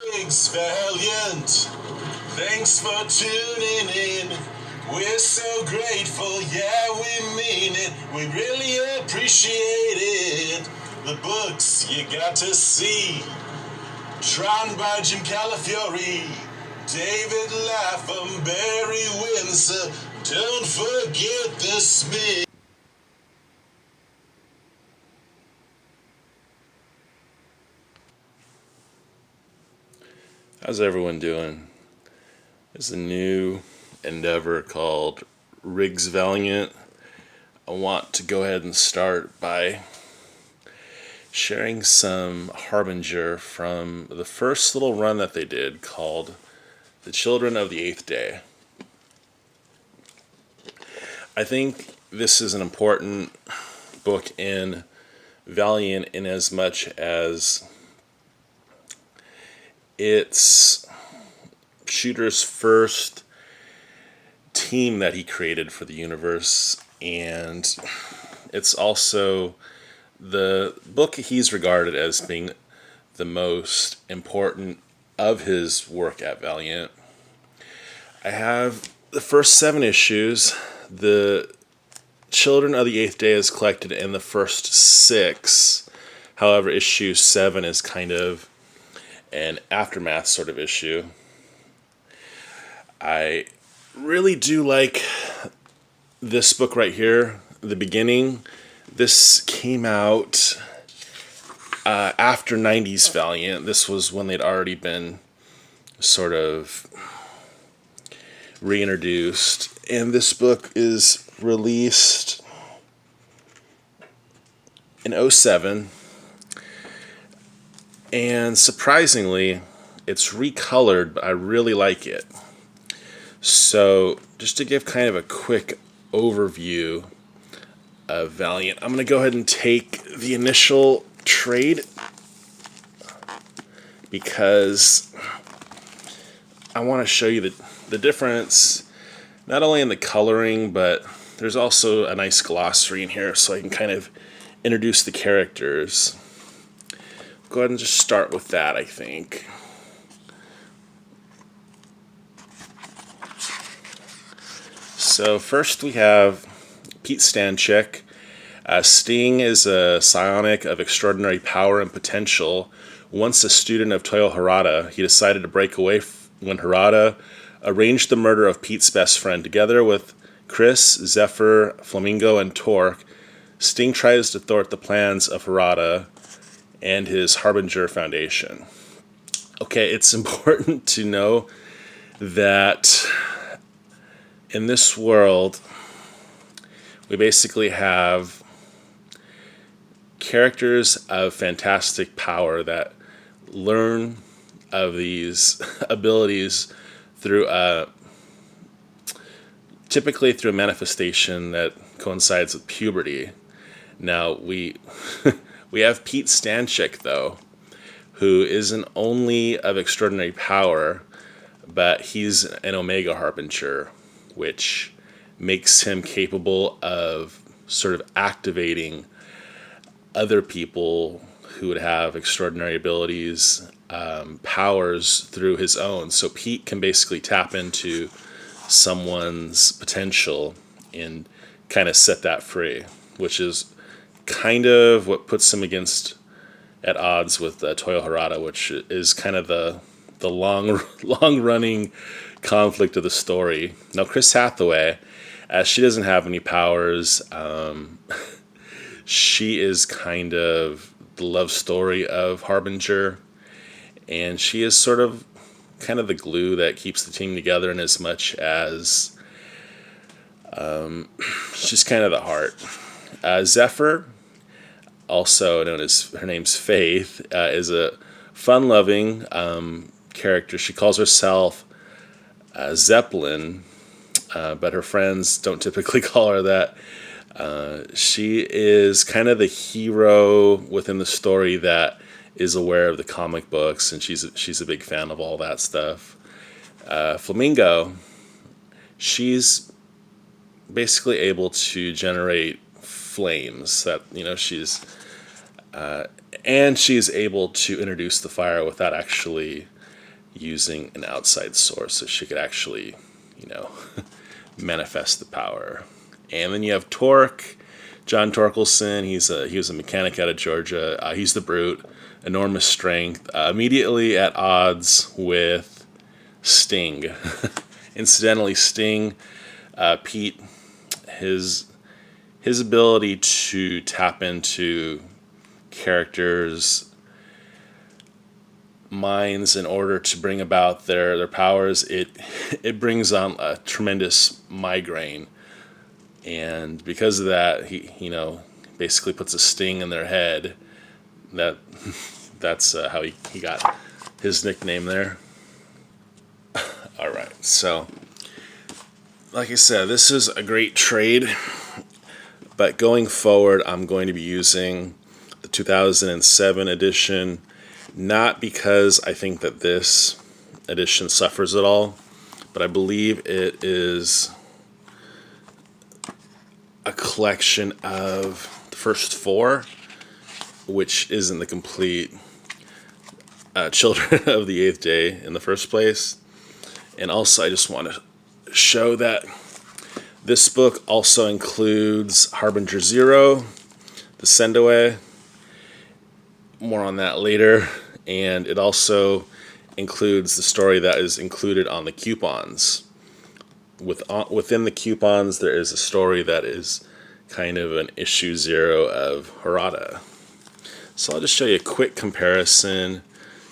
Thanks, Valiant. Thanks for tuning in. We're so grateful, yeah, we mean it. We really appreciate it. The books you got to see. Drawn by Jim Calafiore, David Lapham, Barry Windsor. Don't forget the Smith. How's everyone doing? There's a new endeavor called Riggs Valiant. I want to go ahead and start by sharing some harbinger from the first little run that they did called The Children of the Eighth Day. I think this is an important book in Valiant in as much as it's Shooter's first team that he created for the universe, and it's also the book he's regarded as being the most important of his work at Valiant. I have the first 7 issues. The Children of the Eighth Day is collected in the first 6. However, issue 7 is kind of an aftermath sort of issue. I really do like this book right here, the beginning. This came out after 90s Valiant. This was when they'd already been sort of reintroduced. And this book is released in 2007. And surprisingly, it's recolored, but I really like it. So, just to give kind of a quick overview of Valiant, I'm going to go ahead and take the initial trade because I want to show you the difference, not only in the coloring, but there's also a nice glossary in here so I can kind of introduce the characters. Go ahead and just start with that, I think. So first we have Pete Stanchik. Sting is a psionic of extraordinary power and potential. Once a student of Toyo Harada, he decided to break away when Harada arranged the murder of Pete's best friend. Together with Chris, Zephyr, Flamingo, and Torque, Sting tries to thwart the plans of Harada and his Harbinger Foundation. Okay, it's important to know that in this world, we basically have characters of fantastic power that learn of these abilities through typically through a manifestation that coincides with puberty. Now, we we have Pete Stanchik, though, who isn't only of extraordinary power, but he's an Omega Harbinger, which makes him capable of sort of activating other people who would have extraordinary abilities, powers through his own. So Pete can basically tap into someone's potential and kind of set that free, which is kind of what puts him at odds with Toyo Harada, which is kind of the long running conflict of the story. Now, Chris Hathaway, as she doesn't have any powers, she is kind of the love story of Harbinger, and she is sort of kind of the glue that keeps the team together in as much as she's kind of the heart. Zephyr, also known as, her name's Faith, is a fun-loving character. She calls herself Zeppelin, but her friends don't typically call her that. She is kind of the hero within the story that is aware of the comic books, and she's a big fan of all that stuff. Flamingo, she's basically able to generate flames that, she's able to introduce the fire without actually using an outside source so she could actually, manifest the power. And then you have Torque, John Torkelson. He was a mechanic out of Georgia. He's the Brute, enormous strength, immediately at odds with Sting. Incidentally, Sting, Pete, his ability to tap into characters' minds in order to bring about their powers, it brings on a tremendous migraine. And because of that, he basically puts a sting in their head. That's how he got his nickname there. All right, so like I said, this is a great trade, but going forward, I'm going to be using the 2007 edition, not because I think that this edition suffers at all, but I believe it is a collection of the first four, which isn't the complete Children of the Eighth Day in the first place. And also, I just want to show that this book also includes Harbinger Zero, the Sendaway. More on that later. And it also includes the story that is included on the coupons. Within the coupons, there is a story that is kind of an issue 0 of Harada. So I'll just show you a quick comparison,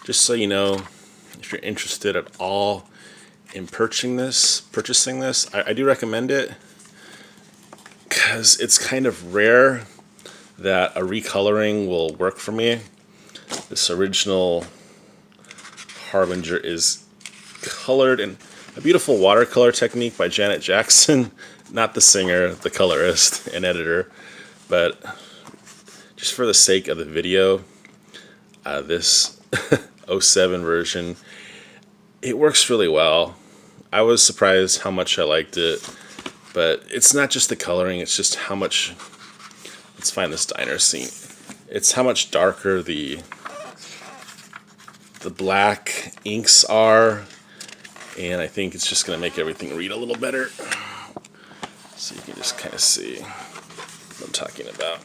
just so you know if you're interested at all in purchasing this. I do recommend it because it's kind of rare that a recoloring will work for me. This original Harbinger is colored in a beautiful watercolor technique by Janet Jackson, not the singer, the colorist and editor, but just for the sake of the video, this 07 version, it works really well. I was surprised how much I liked it, but it's not just the coloring, it's just how much, let's find this diner scene, it's how much darker the black inks are, and I think it's just going to make everything read a little better. So you can just kind of see what I'm talking about.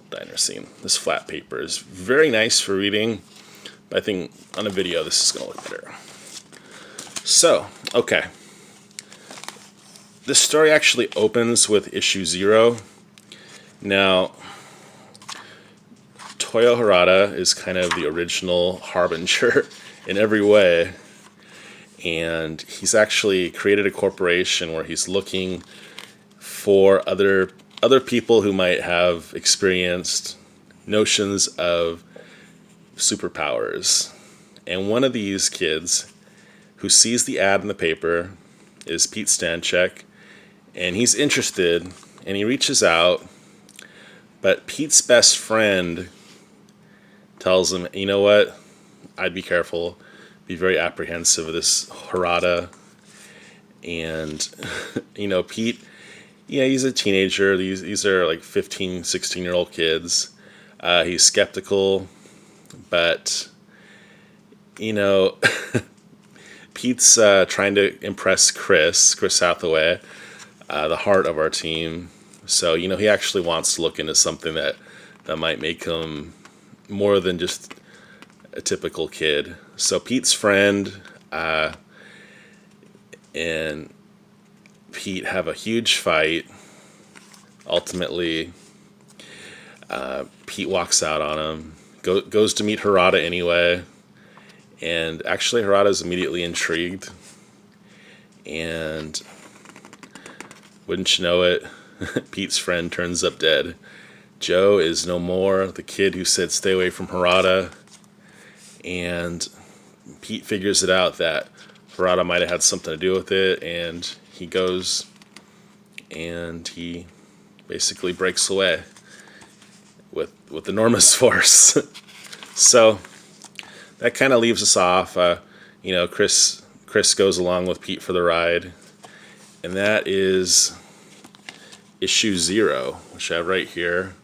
Diner scene. This flat paper is very nice for reading, but I think on a video this is going to look better. So, okay. This story actually opens with issue 0. Now, Toyo Harada is kind of the original Harbinger in every way, and he's actually created a corporation where he's looking for other people who might have experienced notions of superpowers. And one of these kids who sees the ad in the paper is Pete Stanchek, and he's interested, and he reaches out, but Pete's best friend tells him, you know what, I'd be careful, be very apprehensive of this Harada. And, Pete, he's a teenager. These are like 15, 16-year-old kids. He's skeptical, but, Pete's trying to impress Chris Hathaway, the heart of our team. So, he actually wants to look into something that might make him more than just a typical kid. So Pete's friend and Pete have a huge fight. Ultimately, Pete walks out on him, goes to meet Harada anyway, and actually Harada's immediately intrigued, and wouldn't you know it, Pete's friend turns up dead. Joe is no more, the kid who said stay away from Harada, and Pete figures it out that Harada might have had something to do with it, and he goes and he basically breaks away with enormous force. So that kind of leaves us off. Chris goes along with Pete for the ride, and that is issue 0, which I have right here.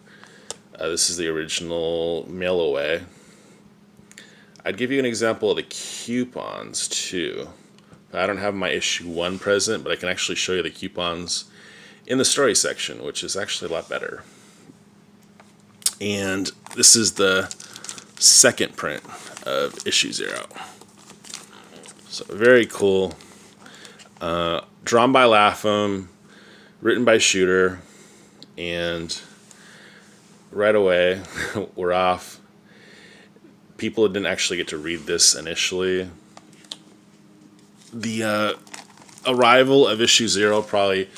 This is the original mail away. I'd give you an example of the coupons too. I don't have my issue 1 present, but I can actually show you the coupons in the story section, which is actually a lot better. And this is the second print of issue 0. So very cool. Drawn by Lapham, written by Shooter, and right away we're off. People didn't actually get to read this initially. The arrival of issue 0 probably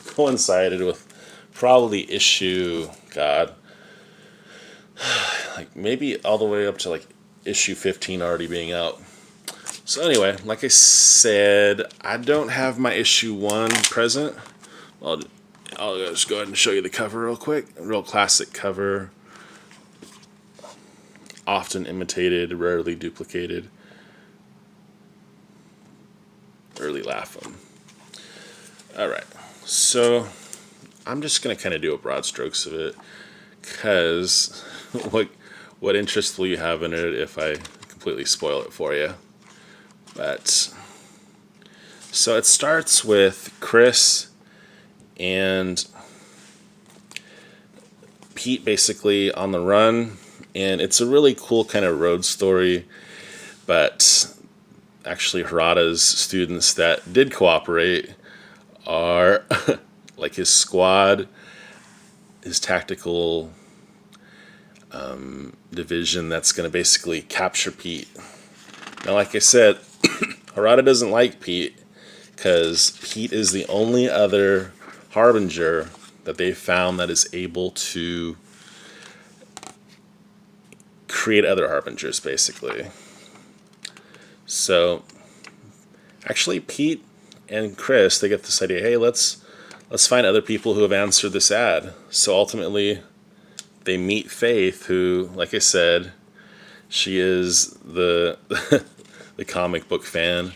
coincided with probably issue, God, like maybe all the way up to like issue 15 already being out. So anyway, like I said, I don't have my issue 1 present. I'll just go ahead and show you the cover real quick. A real classic cover. Often imitated, rarely duplicated. Early Lapham. Alright, so I'm just going to kind of do a broad strokes of it, because what interest will you have in it if I completely spoil it for you? But so it starts with Chris and Pete basically on the run, and it's a really cool kind of road story. But actually Harada's students that did cooperate are like his squad, his tactical division that's going to basically capture Pete. Now, like I said, Harada doesn't like Pete because Pete is the only other harbinger that they found that is able to create other harbingers, basically. So, actually, Pete and Chris, they get this idea, hey, let's find other people who have answered this ad. So ultimately, they meet Faith, who, like I said, she is the the comic book fan.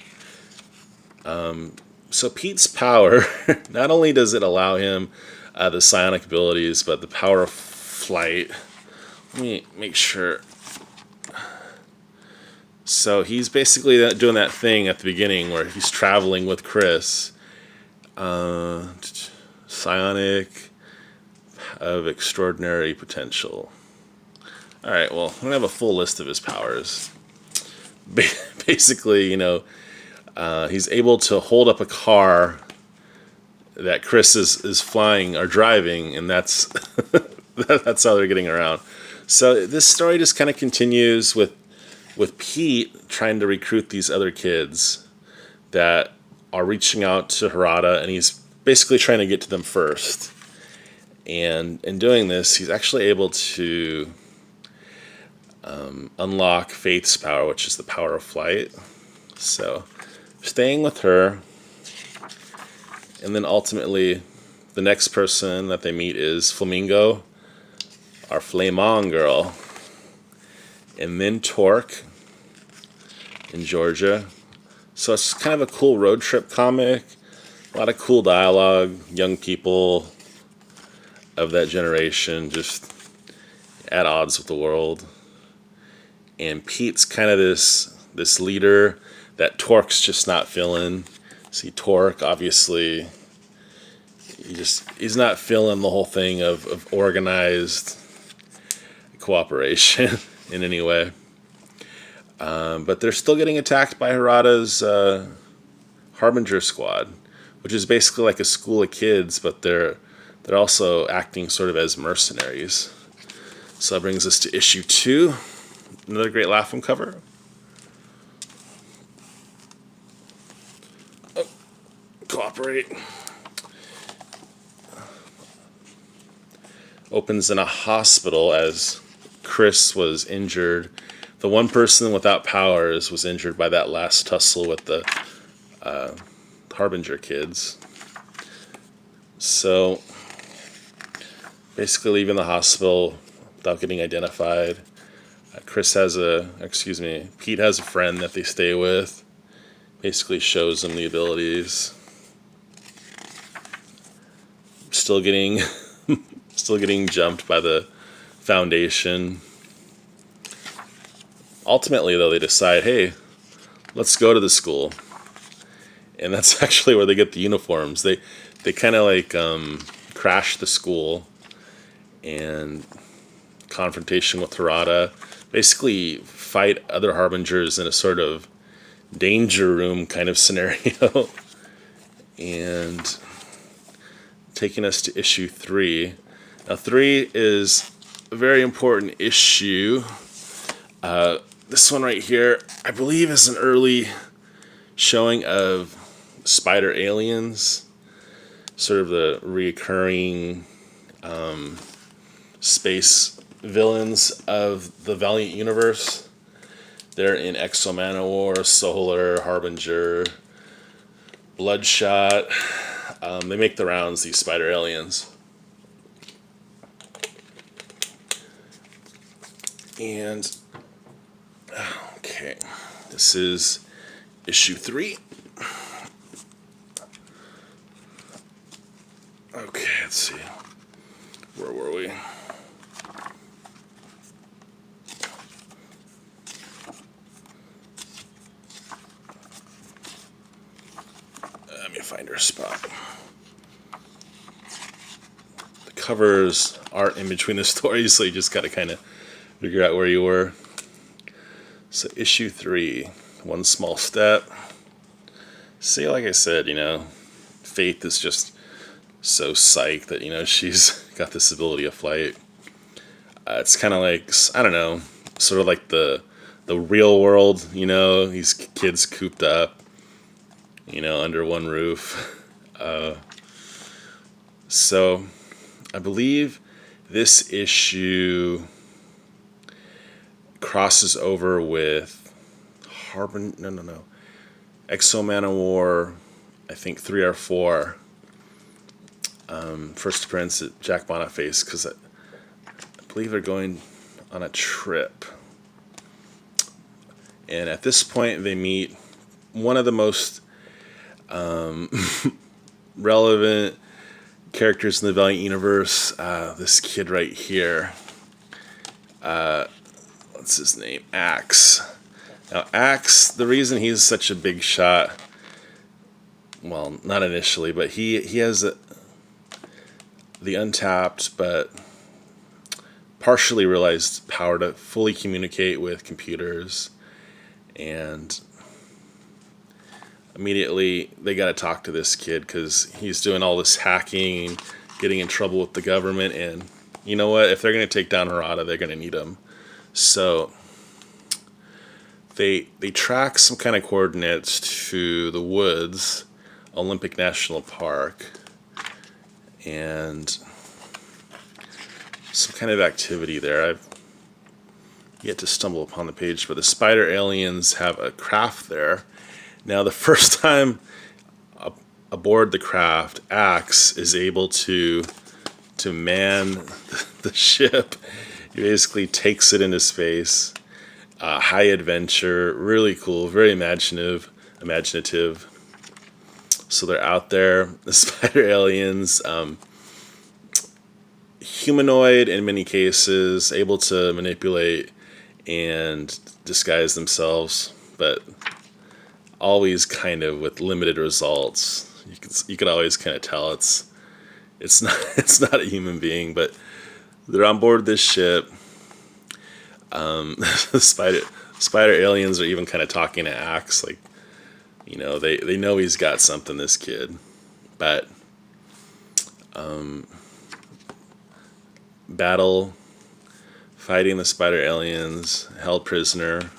So Pete's power, not only does it allow him the psionic abilities, but the power of flight. Let me make sure. So he's basically doing that thing at the beginning where he's traveling with Chris. Psionic of extraordinary potential. Alright, well, I'm going to have a full list of his powers. Basically, he's able to hold up a car that Chris is flying or driving, and that's that's how they're getting around. So this story just kind of continues with Pete trying to recruit these other kids that are reaching out to Harada, and he's basically trying to get to them first. And in doing this, he's actually able to unlock Faith's power, which is the power of flight. So, staying with her, and then ultimately, the next person that they meet is Flamingo, our Flamon girl, and then Torque in Georgia. So it's kind of a cool road trip comic. A lot of cool dialogue, young people of that generation just at odds with the world. And Pete's kind of this leader that Torque's just not feeling. See, Torque, obviously, he's not feeling the whole thing of organized cooperation in any way. But they're still getting attacked by Harada's Harbinger squad, which is basically like a school of kids, but they're also acting sort of as mercenaries. So that brings us to issue 2. Another great Lapham cover. Oh, cooperate. Opens in a hospital as Chris was injured. The one person without powers was injured by that last tussle with the Harbinger kids. So, basically leaving the hospital without getting identified. Pete has a friend that they stay with. Basically shows him the abilities. Still getting jumped by the Foundation. ultimately, though, they decide, hey, let's go to the school. And that's actually where they get the uniforms. They kind of like crash the school, and confrontation with Harada, basically fight other harbingers in a sort of danger room kind of scenario. And taking us to issue 3. Now 3 is a very important issue. This one right here, I believe, is an early showing of spider aliens, sort of the recurring space villains of the Valiant universe. They're in Exo Manowar, Solar, Harbinger, Bloodshot. They make the rounds, these spider aliens. And, okay, this is issue 3. Okay, let's see. Where were we? Let me find our spot. The covers aren't in between the stories, so you just got to kind of figure out where you were. So issue 3, one small step. See, like I said, Faith is just so psyched that, she's got this ability of flight. It's kind of like, I don't know, sort of like the real world, these kids cooped up, under one roof. So I believe this issue crosses over with Exo Manowar, I think 3 or 4. First appearance at Jack Boniface, because I believe they're going on a trip. And at this point, they meet one of the most relevant characters in the Valiant universe, this kid right here. What's his name? Axe. Now, Axe, the reason he's such a big shot, well, not initially, but he has the untapped but partially realized power to fully communicate with computers, and immediately they got to talk to this kid because he's doing all this hacking and getting in trouble with the government, and you know what, if they're going to take down Harada, they're going to need him. So they track some kind of coordinates to the woods, Olympic National Park, and some kind of activity there. I've yet to stumble upon the page, but the spider aliens have a craft there. Now, the first time aboard the craft, Axe is able to man the ship. He basically takes it into space. High adventure, really cool, very imaginative. So they're out there, the spider aliens, humanoid in many cases, able to manipulate and disguise themselves, but always kind of with limited results. You could always kind of tell it's not a human being, but they're on board this ship. The spider aliens are even kind of talking to Axe, like, they know he's got something, this kid, but battle, fighting the spider aliens, held prisoner,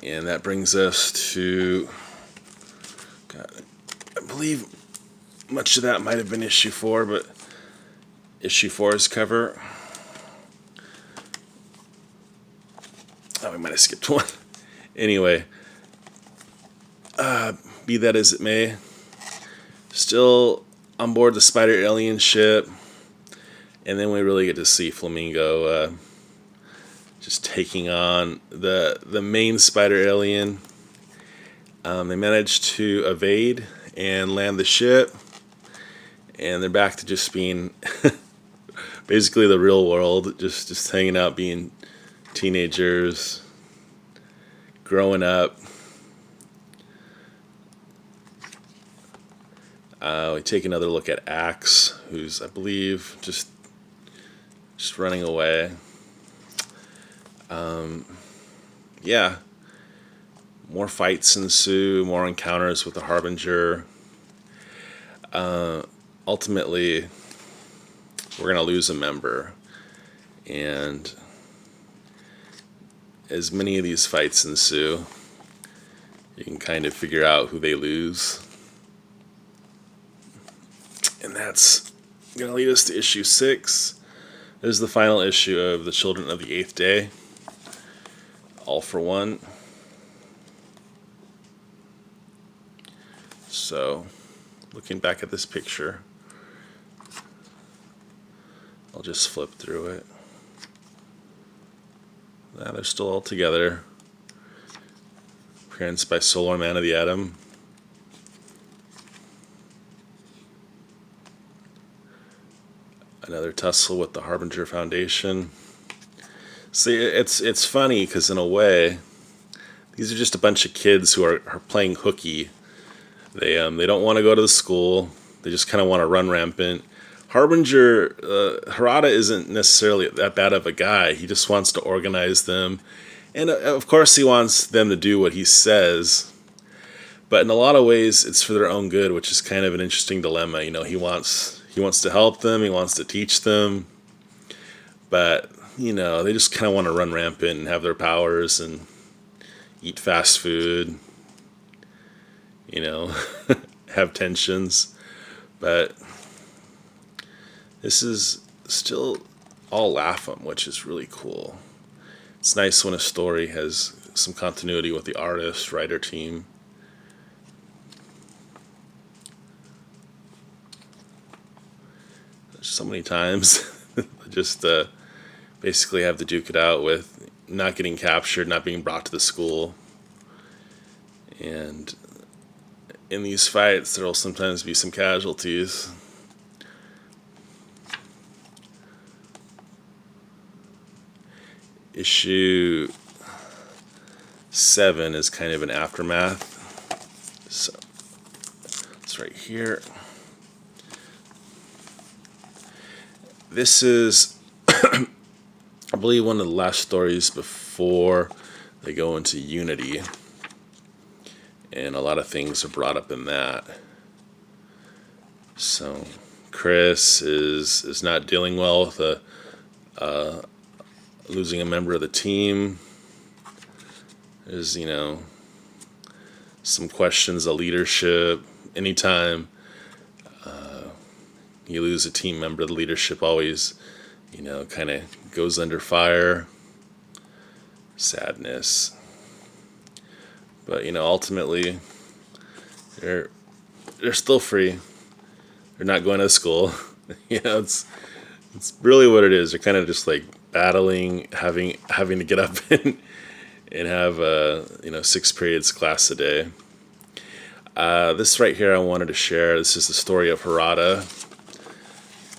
and that brings us to, God, I believe much of that might have been issue 4, but issue 4's cover. Oh, we might have skipped one. Anyway, be that as it may, still on board the spider alien ship, and then we really get to see Flamingo just taking on the main spider alien. They managed to evade and land the ship, and they're back to just being basically the real world, just hanging out, being teenagers, growing up, we take another look at Axe, who's, I believe, just running away. Yeah, more fights ensue, more encounters with the harbinger. Ultimately, we're going to lose a member, and as many of these fights ensue, you can kind of figure out who they lose. And that's going to lead us to issue 6. This is the final issue of The Children of the Eighth Day. All for one. So, looking back at this picture, I'll just flip through it. Now they're still all together. Appearance by Solar Man of the Atom. Another tussle with the Harbinger Foundation. See, it's funny because in a way, these are just a bunch of kids who are playing hooky. They don't want to go to the school. They just kind of want to run rampant. Harbinger, Harada isn't necessarily that bad of a guy. He just wants to organize them. And of course he wants them to do what he says. But in a lot of ways, it's for their own good, which is kind of an interesting dilemma. You know, he wants to help them. He wants to teach them. But, you know, they just kind of want to run rampant and have their powers and eat fast food. You know, have tensions. But this is still all Lapham, which is really cool. It's nice when a story has some continuity with the artist, writer team. So many times, just basically have to duke it out with not getting captured, not being brought to the school. And in these fights, there will sometimes be some casualties. Issue 7 is kind of an aftermath. So it's right here. This is, I believe, one of the last stories before they go into Unity. And a lot of things are brought up in that. So Chris is not dealing well with losing a member of the team. There's, you know, some questions of leadership. Anytime you lose a team member, the leadership always, you know, kind of goes under fire. Sadness. But, you know, ultimately, they're still free. They're not going to school. You know, it's really what it is. They're kind of just like battling, having to get up and have 6 periods class a day. This right here I wanted to share. This is the story of Harada.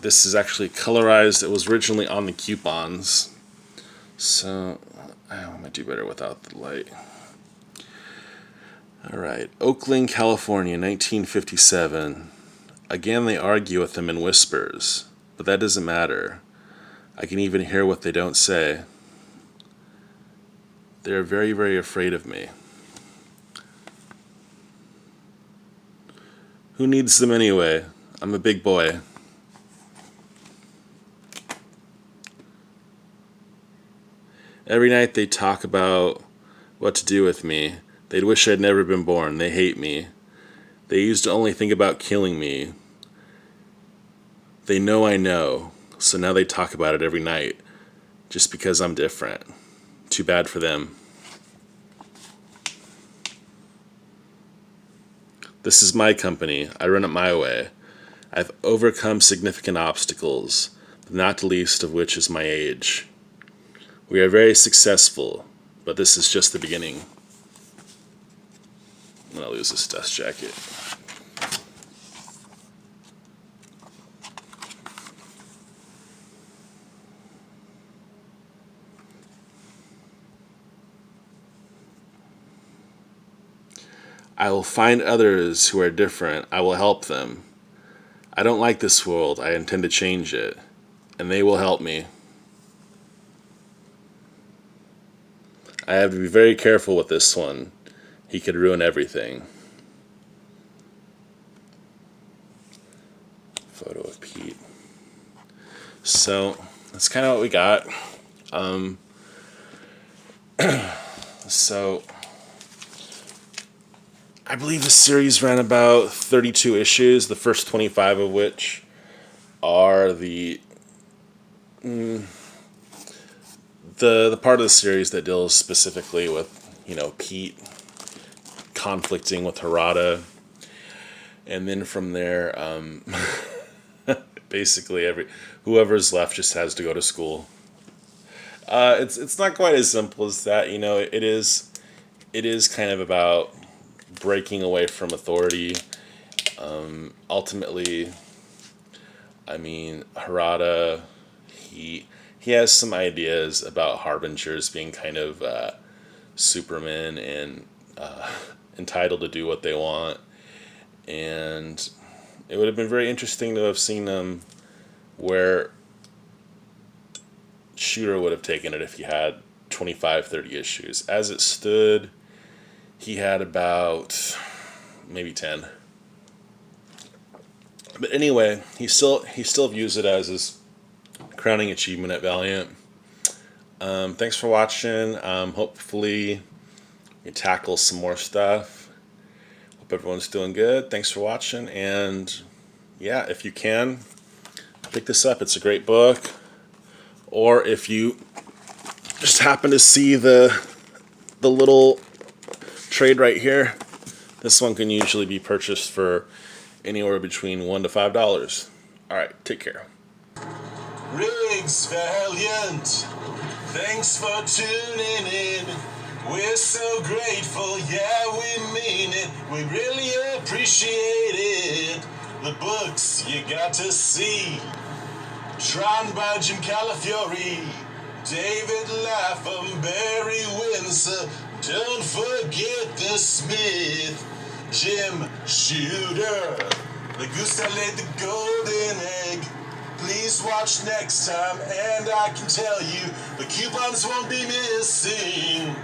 This is actually colorized. It was originally on the coupons. So I might do better without the light. Alright, Oakland, California, 1957. Again they argue with them in whispers, but that doesn't matter. I can even hear what they don't say. They are very, very afraid of me. Who needs them anyway? I'm a big boy. Every night they talk about what to do with me. They'd wish I'd never been born. They hate me. They used to only think about killing me. They know I know, so now they talk about it every night, just because I'm different. Too bad for them. This is my company. I run it my way. I've overcome significant obstacles, not the least of which is my age. We are very successful, but this is just the beginning. I'm going to lose this dust jacket. I will find others who are different. I will help them. I don't like this world. I intend to change it. And they will help me. I have to be very careful with this one. He could ruin everything. Photo of Pete. So, that's kind of what we got. So, I believe the series ran about 32 issues, the first 25 of which are the part of the series that deals specifically with, Pete conflicting with Harada. And then from there, basically whoever's left just has to go to school. It's not quite as simple as that, It is kind of about breaking away from authority. Ultimately, I mean, Harada, he has some ideas about harbingers being kind of supermen and entitled to do what they want. And it would have been very interesting to have seen them where Shooter would have taken it if he had 25, 30 issues. As it stood, he had about maybe 10. But anyway, he still views it as his crowning achievement at Valiant. Thanks for watching. Hopefully you tackle some more stuff. Hope everyone's doing good. Thanks for watching, and yeah, if you can, pick this up. It's a great book. Or if you just happen to see the little trade right here, this one can usually be purchased for anywhere between $1 to $5. All right, take care. Riggs Valiant, thanks for tuning in. We're so grateful, yeah, we mean it. We really appreciate it. The books you got to see. Drawn by Jim Calafiore, David Lapham, Barry Windsor. Don't forget the Smith, Jim Shooter. The goose that laid the golden egg. Please watch next time, and I can tell you the coupons won't be missing.